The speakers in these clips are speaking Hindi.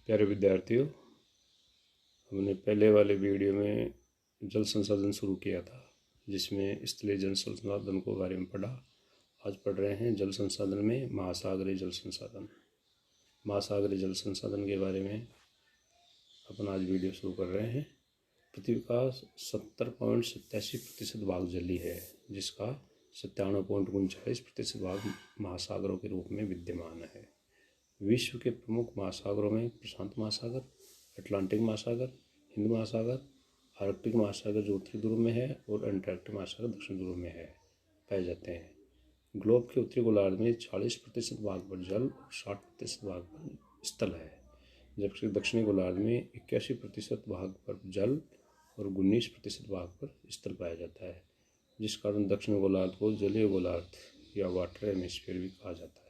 प्यारे विद्यार्थियों, हमने पहले वाले वीडियो में जल संसाधन शुरू किया था, जिसमें स्थलीय जल संसाधन को बारे में पढ़ा। आज पढ़ रहे हैं जल संसाधन में महासागरीय जल संसाधन। महासागरीय जल संसाधन के बारे में अपन आज वीडियो शुरू कर रहे हैं। पृथ्वी का 70.87% भाग जलीय है, जिसका 97.39% भाग महासागरों के रूप में विद्यमान है। विश्व के प्रमुख महासागरों में प्रशांत महासागर, अटलांटिक महासागर, हिंद महासागर, आर्कटिक महासागर जो उत्तरी ध्रुव में है और अंटार्कटिक महासागर दक्षिण ध्रुव में है पाए जाते हैं। ग्लोब के उत्तरी गोलार्ध में 40% भाग पर जल और 60% भाग पर स्थल है, जबकि दक्षिणी गोलार्ध में 81% भाग पर जल और 19% भाग पर स्थल पाया जाता है, जिस कारण दक्षिण गोलार्ध को जलीय गोलार्ध या वाटर हेमिस्फीयर भी कहा जाता है।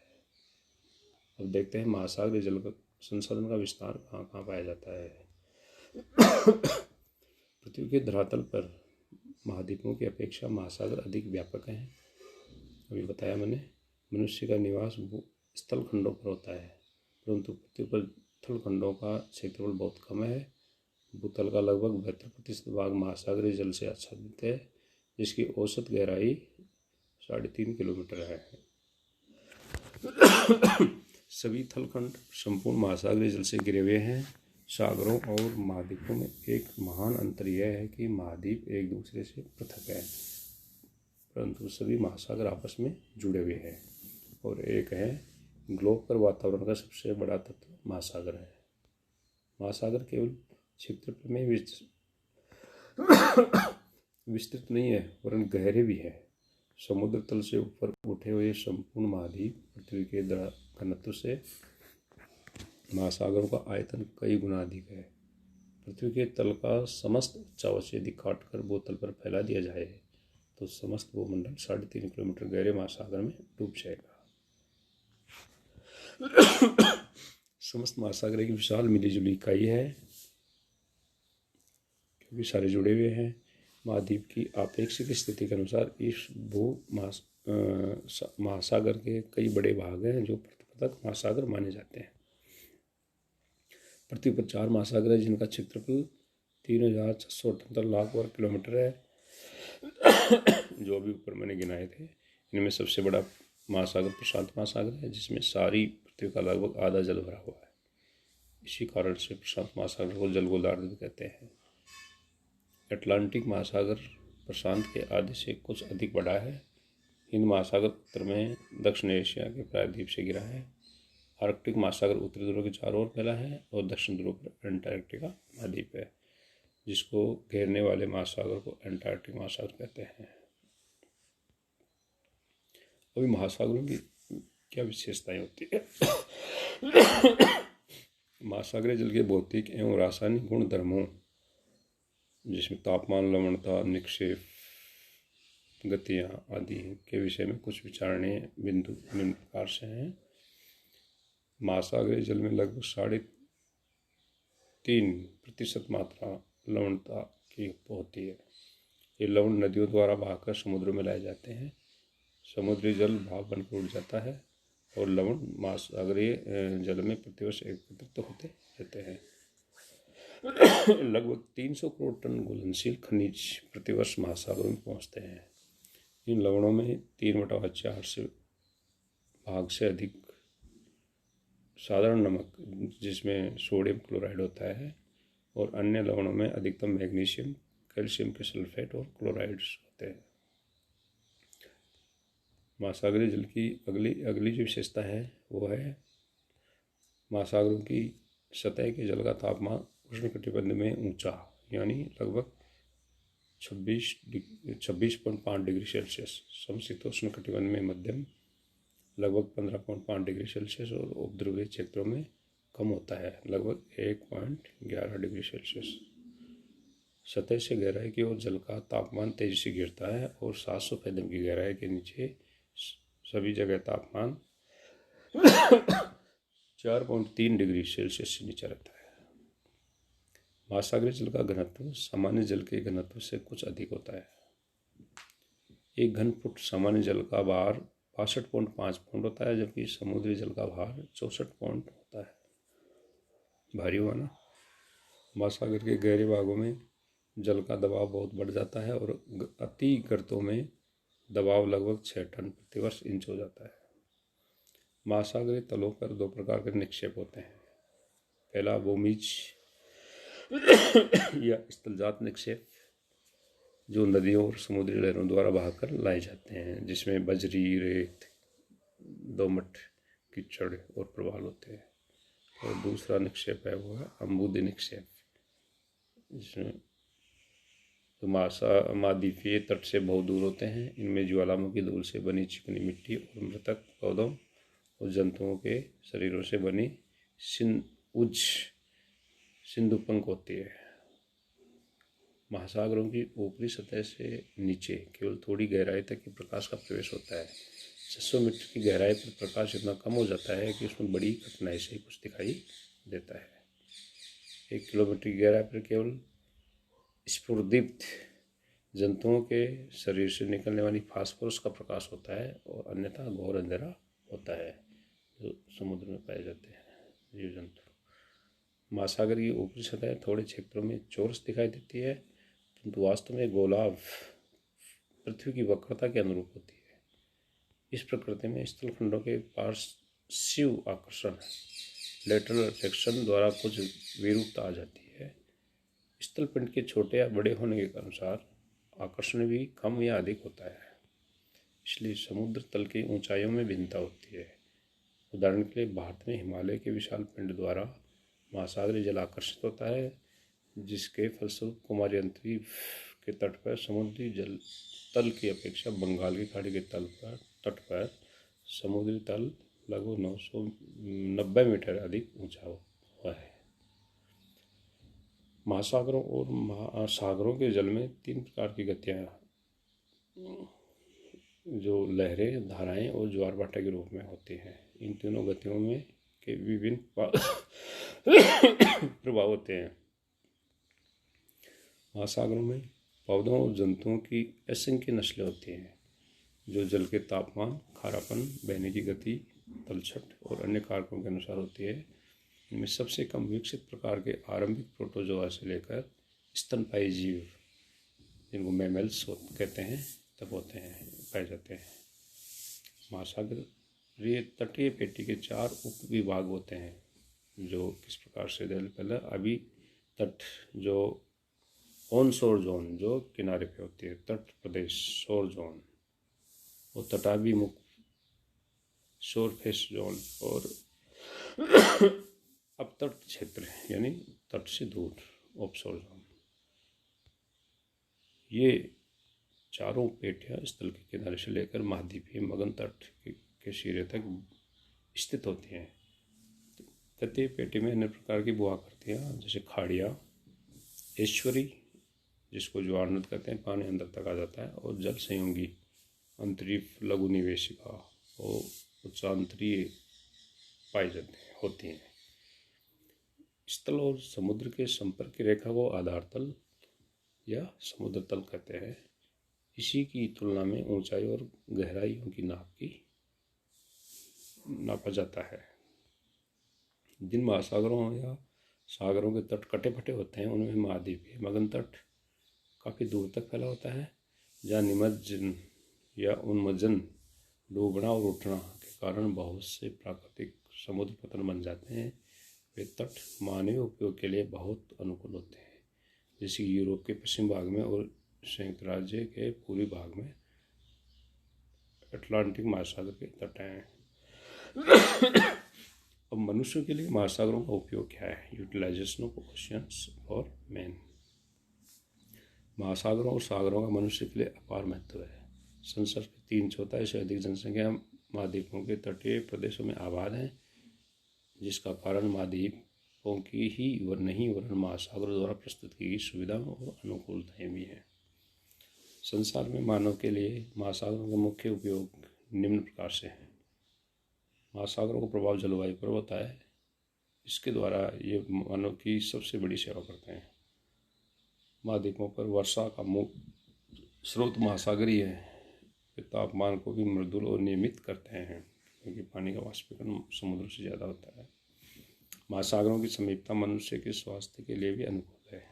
अब देखते हैं महासागरीय जल संसाधन का विस्तार कहाँ कहाँ पाया जाता है। पृथ्वी के धरातल पर महाद्वीपों की अपेक्षा महासागर अधिक व्यापक हैं। अभी बताया मैंने। मनुष्य का निवास स्थल खंडों पर होता है, परंतु पृथ्वी पर स्थल खंडों का क्षेत्रफल बहुत कम है। भूतल का लगभग 72% भाग महासागरीय जल से आच्छादित है, जिसकी औसत गहराई 3.5 किलोमीटर है। सभी थलखंड संपूर्ण महासागरीय जल से घिरे हुए हैं। सागरों और महाद्वीपों में एक महान अंतर यह है कि महाद्वीप एक दूसरे से पृथक है, परंतु सभी महासागर आपस में जुड़े हुए हैं। और एक है, ग्लोब पर वातावरण का सबसे बड़ा तत्व महासागर है। महासागर केवल क्षेत्रफल में विस्तृत नहीं है, वरन गहरे भी है। समुद्र तल से ऊपर उठे हुए संपूर्ण महाद्वीप पृथ्वी के घनत्व से महासागरों का आयतन कई गुना अधिक है। पृथ्वी के तल का समस्त उच्चावच यदि काटकर भूतल पर फैला दिया जाए तो समस्त भूमंडल 3.5 किलोमीटर गहरे महासागर में डूब जाएगा। समस्त महासागर एक विशाल मिलीजुली इकाई है, क्योंकि सारे जुड़े हुए हैं। महाद्वीप की आपेक्षिक स्थिति के अनुसार इस महासागर के कई बड़े भाग हैं जो पृथक महासागर माने जाते हैं। पृथ्वी पर 4 महासागर है, जिनका क्षेत्रफल 3,678 लाख वर्ग किलोमीटर है, जो अभी ऊपर मैंने गिनाए थे। इनमें सबसे बड़ा महासागर प्रशांत महासागर है, जिसमें सारी पृथ्वी का लगभग आधा जल भरा हुआ है। इसी कारण से प्रशांत महासागर को जल गोलार्ध भी कहते हैं। अटलांटिक महासागर प्रशांत के आधे से कुछ अधिक बड़ा है। हिंद महासागर उत्तर में दक्षिण एशिया के प्रायद्वीप से घिरा है। आर्कटिक महासागर उत्तरी ध्रुव के चारों ओर फैला है और दक्षिण ध्रुव पर अंटार्कटिका महाद्वीप है, जिसको घेरने वाले महासागर को अंटार्कटिक महासागर कहते हैं। अभी महासागरों की क्या विशेषताएं होती है? महासागरीय जल के भौतिक एवं रासायनिक गुण धर्मों, जिसमें तापमान, लवणता, निक्षेप, गतियाँ आदि के विषय में कुछ विचारणीय बिंदु निम्न प्रकार से हैं। महासागरीय जल में लगभग 3.5% मात्रा लवणता की होती है। ये लवण नदियों द्वारा बहाकर समुद्रों में लाए जाते हैं। समुद्री जल भाप बनकर उड़ जाता है और लवण महासागरीय जल में प्रतिवर्ष एकत्रित होते रहते हैं। लगभग 300 करोड़ टन घुलनशील खनिज प्रतिवर्ष महासागरों में पहुँचते हैं। इन लवणों में 3/4 भाग से अधिक साधारण नमक, जिसमें सोडियम क्लोराइड होता है, और अन्य लवणों में अधिकतम मैग्नीशियम, कैल्शियम के सल्फेट और क्लोराइड्स होते हैं। महासागरीय जल की अगली जो विशेषता है वो है, महासागरों की सतह के जल का तापमान उष्णकटिबंध में ऊंचा, यानी लगभग 26.5 डिग्री सेल्सियस, समशीतोष्ण कटिबंध में मध्यम लगभग 15.5 डिग्री सेल्सियस और उपध्रुवीय क्षेत्रों में कम होता है, लगभग 1.11 डिग्री सेल्सियस। सतह से गहराई की ओर जल का तापमान तेजी से गिरता है और 700 कदम की गहराई के नीचे सभी जगह तापमान 4.3 डिग्री सेल्सियस से नीचे रहता है। महासागरीय जल का घनत्व सामान्य जल के घनत्व से कुछ अधिक होता है। 1 घन फुट सामान्य जल का भार 62.5 पाउंड होता है, जबकि समुद्री जल का भार 64 पाउंड होता है। भारी हुआ ना। महासागर के गहरे भागों में जल का दबाव बहुत बढ़ जाता है और अति गर्तों में दबाव लगभग 6 टन प्रति वर्ष इंच हो जाता है। महासागरीय तलों पर 2 प्रकार के निक्षेप होते हैं। पहला भूमिज या स्थलजात निक्षेप, जो नदियों और समुद्री लहरों द्वारा बहाकर लाए जाते हैं, जिसमें बजरी, रेत, दोमट, कीचड़ और प्रवाल होते हैं। और दूसरा निक्षेप है वो है अम्बुदी निक्षेप, जिसमें तो महाद्वीपीय तट से बहुत दूर होते हैं। इनमें ज्वालामुखी धूल से बनी चिकनी मिट्टी और मृतक पौधों और जंतुओं के शरीरों से बनी सिंधुपंख होती है। महासागरों की ऊपरी सतह से नीचे केवल थोड़ी गहराई तक ही प्रकाश का प्रवेश होता है। 600 मीटर की गहराई पर प्रकाश इतना कम हो जाता है कि उसमें बड़ी कठिनाई से कुछ दिखाई देता है। 1 किलोमीटर की गहराई पर केवल स्फुरदीप्त जंतुओं के शरीर से निकलने वाली फास्फोरस का प्रकाश होता है और अन्यथा घोर अंधेरा होता है, जो समुद्र में पाए जाते हैं जीव जंतु। महासागर की ऊपरी सतह थोड़े क्षेत्रों में चौरस दिखाई देती है, परंतु वास्तव में गोलाव पृथ्वी की वक्रता के अनुरूप होती है। इस प्रकृति में स्थल खंडों के पार्श्व आकर्षण लेटरल अट्रैक्शन द्वारा कुछ विरूपता आ जाती है। स्थल पिंड के छोटे या बड़े होने के अनुसार आकर्षण भी कम या अधिक होता है, इसलिए समुद्र तल की ऊंचाइयों में भिन्नता होती है। उदाहरण के लिए भारत में हिमालय के विशाल पिंड द्वारा महासागरीय जल आकर्षित होता है, जिसके फलस्वरूप कुमारी अंतरी के तट पर समुद्री जल तल की अपेक्षा बंगाल की खाड़ी के तट पर समुद्री तल लगभग 990 मीटर अधिक ऊंचा हुआ है। महासागरों और महासागरों के जल में 3 प्रकार की गतियाँ, जो लहरें, धाराएं और ज्वार भाटा के रूप में होती हैं। इन तीनों गतियों में के विभिन्न प्रभाव होते हैं। महासागरों में पौधों और जंतुओं की असंख्य नस्लें होती हैं, जो जल के तापमान, खारापन, बहने की गति, तलछट और अन्य कारकों के अनुसार होती है। इनमें सबसे कम विकसित प्रकार के आरंभिक प्रोटोजोआ से लेकर स्तनपायी जीव, जिनको मैमल्स कहते हैं, तब होते हैं, पाए जाते हैं। महासागरीय तटीय पेटी के 4 उप विभाग होते हैं, जो किस प्रकार से पहले अभी तट, जो ऑन शोर जोन, जो किनारे पे होती है, तट प्रदेश शोर जोन, और तटाभिमुख शोर फेस जोन, और अपतट क्षेत्र यानी तट से दूर ऑफशोर जोन। ये चारों पेटियां स्थल के किनारे से लेकर महाद्वीपीय मगन तट के सिरे तक स्थित होती हैं। तटीय पेटी में अन्य प्रकार की भूआकृतियाँ, जैसे खाड़ियाँ, ऐश्वरी, जिसको ज्वार नद कहते हैं, पानी अंदर तक आ जाता है, और जल संयोगी अंतरीप लघु निवेशिका और उच्चांतरीय पाई जाती होती हैं। स्थल और समुद्र के संपर्क की रेखा को आधार तल या समुद्र तल कहते हैं। इसी की तुलना में ऊंचाई और गहराइयों की नापा जाता है। जिन महासागरों या सागरों के तट कटे फटे होते हैं, उनमें महाद्वीपीय मगन तट काफ़ी दूर तक फैला होता है, जहाँ निमज्जन या उन्मज्जन, डूबना और उठना के कारण बहुत से प्राकृतिक समुद्र पतन बन जाते हैं। वे तट मानवीय उपयोग के लिए बहुत अनुकूल होते हैं, जैसे यूरोप के पश्चिम भाग में और संयुक्त राज्य के पूर्वी भाग में अटलांटिक महासागर के तट हैं। अब मनुष्यों के लिए महासागरों का उपयोग क्या है? Utilization of oceans for man. महासागरों और सागरों का मनुष्य के लिए अपार महत्व है। संसार की 3/4 से अधिक जनसंख्या महाद्वीपों के तटीय प्रदेशों में आबाद है, जिसका कारण महाद्वीपों की ही नहीं वरन महासागरों द्वारा प्रस्तुत की गई सुविधाओं और अनुकूलताएं भी हैं। संसार में मानव के लिए महासागरों के मुख्य उपयोग निम्न प्रकार से हैं। महासागरों का प्रभाव जलवायु पर होता है। इसके द्वारा ये मानव की सबसे बड़ी सेवा करते हैं। महाद्वीपों पर वर्षा का मुख्य स्रोत महासागरीय है। वे तापमान को भी मृदुल और नियमित करते हैं, क्योंकि पानी का वाष्पीकरण समुद्र से ज़्यादा होता है। महासागरों की समीपता मनुष्य के स्वास्थ्य के लिए भी अनुकूल है।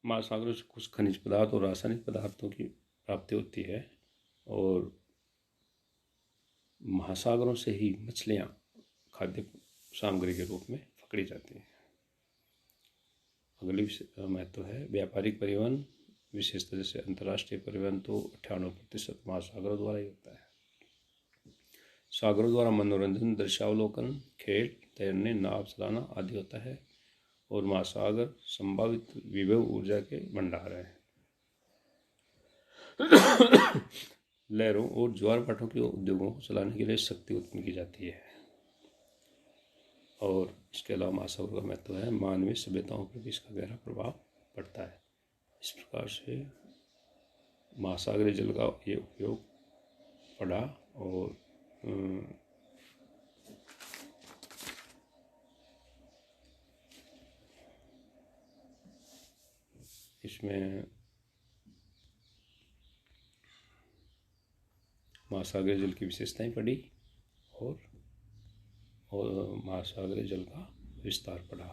महासागरों से कुछ खनिज पदार्थ और रासायनिक पदार्थों की प्राप्ति होती है और महासागरों से ही मछलियाँ खाद्य सामग्री के रूप में पकड़ी जाती हैं। अगली महत्व है व्यापारिक परिवहन, विशेषतः जैसे अंतर्राष्ट्रीय परिवहन तो 98% महासागरों द्वारा ही होता है। सागरों द्वारा मनोरंजन, दृश्यावलोकन, खेल, तैरने, नाव चलाना आदि होता है और महासागर संभावित विभव ऊर्जा के भंडार हैं। लहरों और ज्वार भाटों के उद्योगों को चलाने के लिए शक्ति उत्पन्न की जाती है। और इसके अलावा महासागरों का महत्व है मानवीय सभ्यताओं पर भी इसका गहरा प्रभाव पड़ता है। इस प्रकार से महासागरीय जल का ये उपयोग पड़ा और इसमें महासागरीय जल की विशेषताएं पड़ी और महासागरीय जल का विस्तार पड़ा।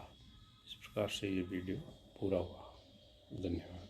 इस प्रकार से ये वीडियो पूरा हुआ। धन्यवाद।